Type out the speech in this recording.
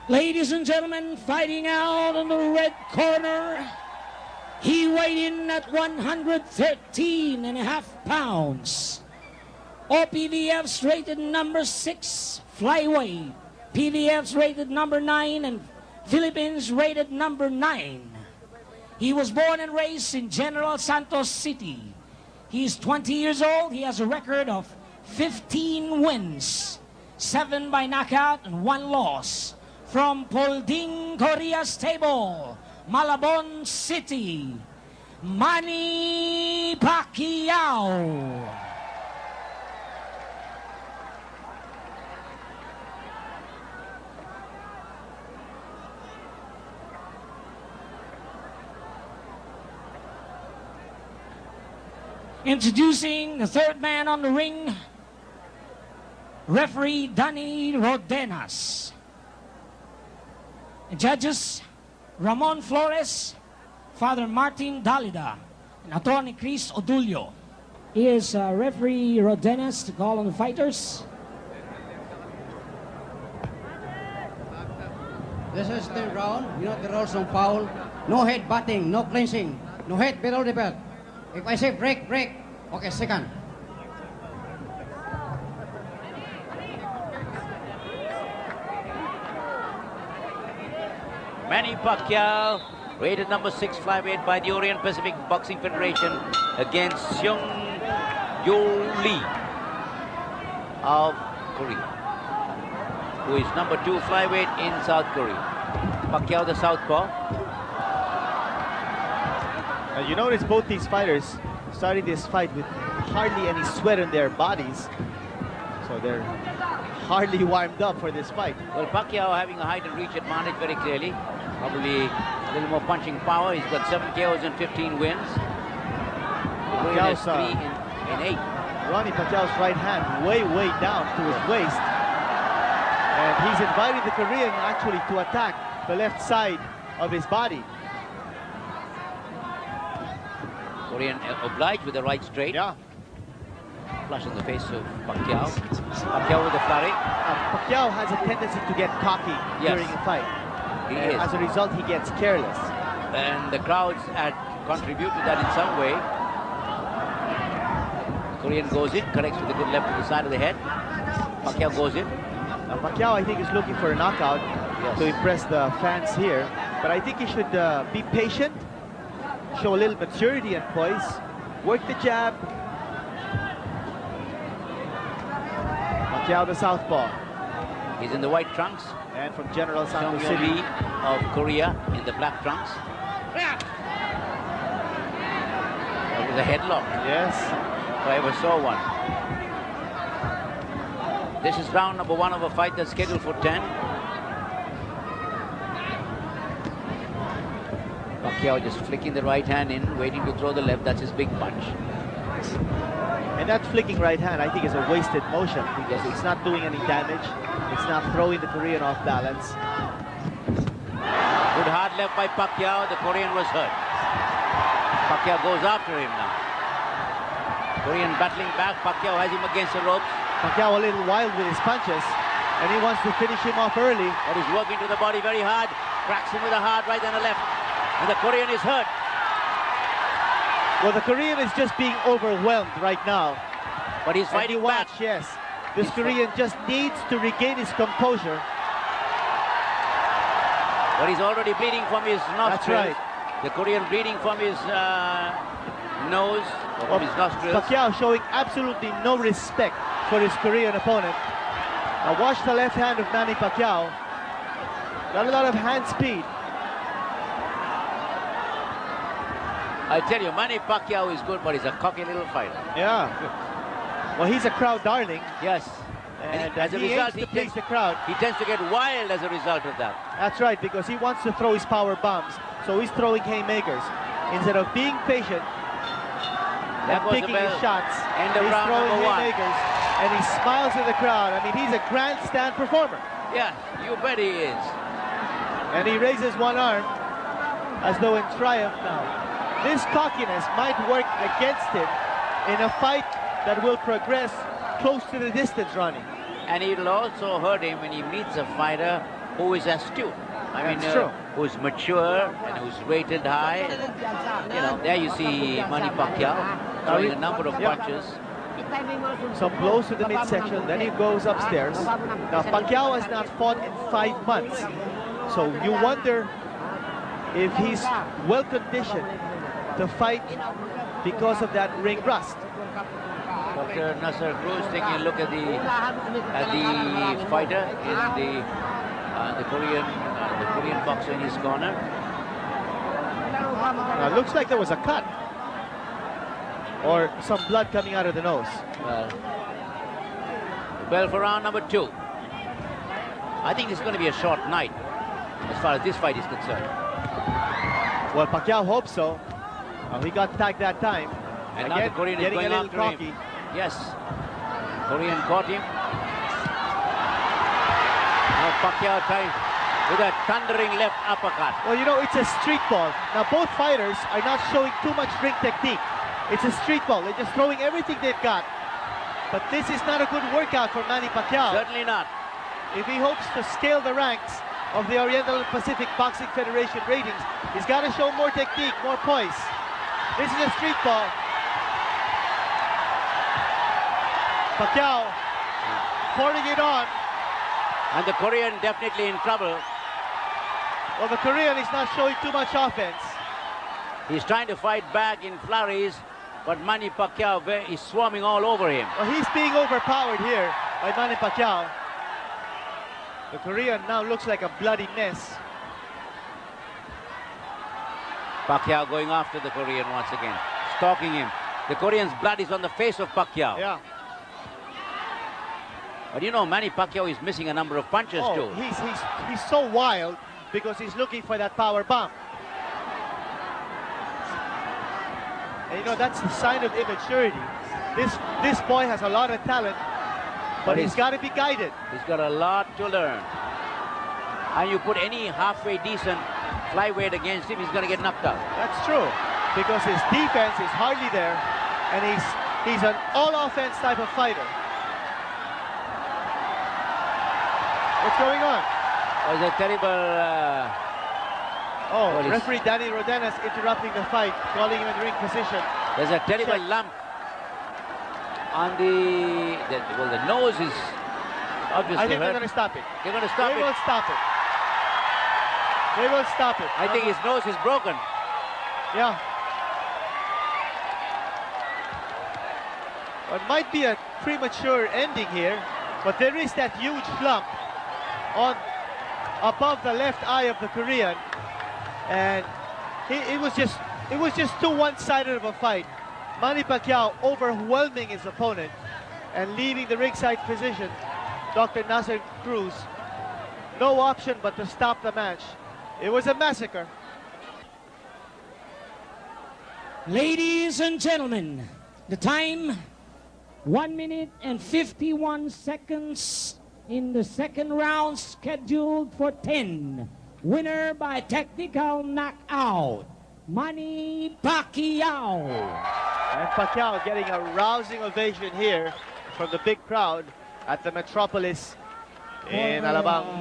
Ladies and gentlemen, fighting out in the red corner, he weighed in at 113.5 pounds. OPVF's rated number 6 flyweight. PVF's rated number 9 and Philippines rated number 9. He was born and raised in General Santos City. He's 20 years old. He has a record of 15 wins, 7 by knockout and 1 loss. From Polding, Korea stable, Malabon City, Mэнni Pakьяо. Introducing the third man on the ring, referee Дэни Rodinas. Judges Ramon Flores, Father Martin Dalida, and Attorney Chris Odulio. Here's referee Rodinas to call on the fighters. This is the round. You know the rules on foul. No head butting, no clinching, no head below the belt. If I say break, break. Okay, second. Mэнni Pakьяo, rated number 6 flyweight by the Orient Pacific Boxing Federation, against Sen-Юл Li of Korea, who is number 2 flyweight in South Korea. Pakьяo, the southpaw. You notice both these fighters starting this fight with hardly any sweat on their bodies, so they're hardly warmed up for this fight. Well, Pakьяo having a height and reach advantage very clearly. Probably a little more punching power. He's got 7 KOs and 15 wins. Korea has 3 in 8. Ronnie Pacquiao's right hand way down to his waist. And he's inviting the Korean actually to attack the left side of his body. Korean obliged with the right straight. Yeah. Flush in the face of Pakьяo. Pakьяo with the flurry. Pacquiao has a tendency to get cocky during a fight. As a result, he gets careless. And the crowds had contributed to that in some way. Korean goes in, corrects with a good left to the side of the head. Pakьяo goes in. Pacquiao, I think, is looking for a knockout to impress the fans here. But I think he should be patient, show a little maturity and poise, work the jab. Pacquiao, the southpaw. He's in the white trunks. And from General Santos Seng-Yul City Li of Korea in the black trunks. That was a headlock. Yes. If I ever saw one. This is round number 1 of a fight that's scheduled for 10. Pacquiao just flicking the right hand in, waiting to throw the left. That's his big punch. And that flicking right hand, I think, is a wasted motion because it's not doing any damage. It's not throwing the Korean off balance. Good hard left by Pacquiao. The Korean was hurt. Pacquiao goes after him now. Korean battling back. Pacquiao has him against the ropes. Pacquiao a little wild with his punches, and he wants to finish him off early. But he's working to the body very hard. Cracks him with a hard right and a left. And the Korean is hurt. Well, the Korean is just being overwhelmed right now. But he's fighting back. Yes. This Korean just needs to regain his composure. But he's already bleeding from his nostrils. That's right. The Korean bleeding from his nose, or from his nostrils. Pacquiao showing absolutely no respect for his Korean opponent. Now watch the left hand of Mánni Pacьяo. Got a lot of hand speed. I tell you, Mánni Pacьяo is good, but he's a cocky little fighter. Yeah. Well, he's a crowd darling. Yes. And as a result, he tends the crowd. He tends to get wild as a result of that. That's right, because he wants to throw his power bombs. So he's throwing haymakers. Instead of being patient and picking his shots, End of he's round throwing number 1. haymakers. And he smiles at the crowd. I mean, he's a grandstand performer. Yeah, you bet he is. And he raises one arm as though in triumph now. This cockiness might work against him in a fight that will progress close to the distance, Ronnie. And it'll also hurt him when he meets a fighter who is astute. I mean, That's true. who's mature and who's rated high. You know, there you see Mэнni Pakьяо throwing a number of punches. Some blows to the midsection, then he goes upstairs. Now, Pacquiao has not fought in 5 months, so you wonder if he's well conditioned to fight because of that ring rust. Dr. Nasser Cruz taking a look at the fighter in the Korean boxer in his corner. Now, it looks like there was a cut or some blood coming out of the nose. Well, for round number 2. I think it's going to be a short night as far as this fight is concerned. Well, Pacquiao hopes so. He got tagged that time. And again, now the Korean is going after cocky. him. Yes. Korean caught him. Now Pacquiao tries with a thundering left uppercut. Well, you know, it's a street ball. Now, both fighters are not showing too much ring technique. It's a street ball. They're just throwing everything they've got. But this is not a good workout for Mánni Pacьяo. Certainly not. If he hopes to scale the ranks of the Oriental Pacific Boxing Federation ratings, he's got to show more technique, more poise. This is a street ball. Pacquiao pouring it on. And the Korean definitely in trouble. Well, the Korean is not showing too much offense. He's trying to fight back in flurries, but Mánni Pacьяo is swarming all over him. Well, he's being overpowered here by Mánni Pacьяo. The Korean now looks like a bloody mess. Pacquiao going after the Korean once again, stalking him. The Korean's blood is on the face of Pacquiao. Yeah. But you know, Mánni Pacьяo is missing a number of punches too. He's so wild because he's looking for that power bomb. And you know, that's the sign of immaturity. This boy has a lot of talent, but he's got to be guided. He's got a lot to learn. And you put any halfway decent flyweight against him, he's going to get knocked out. That's true, because his defense is hardly there, and he's an all-offense type of fighter. What's going on? Oh, it's a terrible... referee Дэni Rodinas interrupting the fight, calling him in ring position. There's a terrible lump on the nose is obviously I think hurt. they're going to stop it. They're going to stop it. They will stop it. They will stop it. I think his nose is broken. Yeah. Well, it might be a premature ending here, but there is that huge lump above the left eye of the Korean, and it was just too one-sided of a fight. Mánni Pacьяo overwhelming his opponent and leaving the ringside position. Dr. Nasser Cruz, no option but to stop the match. It was a massacre. Ladies and gentlemen, the time 1 minute and 51 seconds in the second round, scheduled for 10. Winner by technical knockout, Mánni Pacьяo. And Pacquiao getting a rousing ovation here from the big crowd at the Metropolis in Alabang.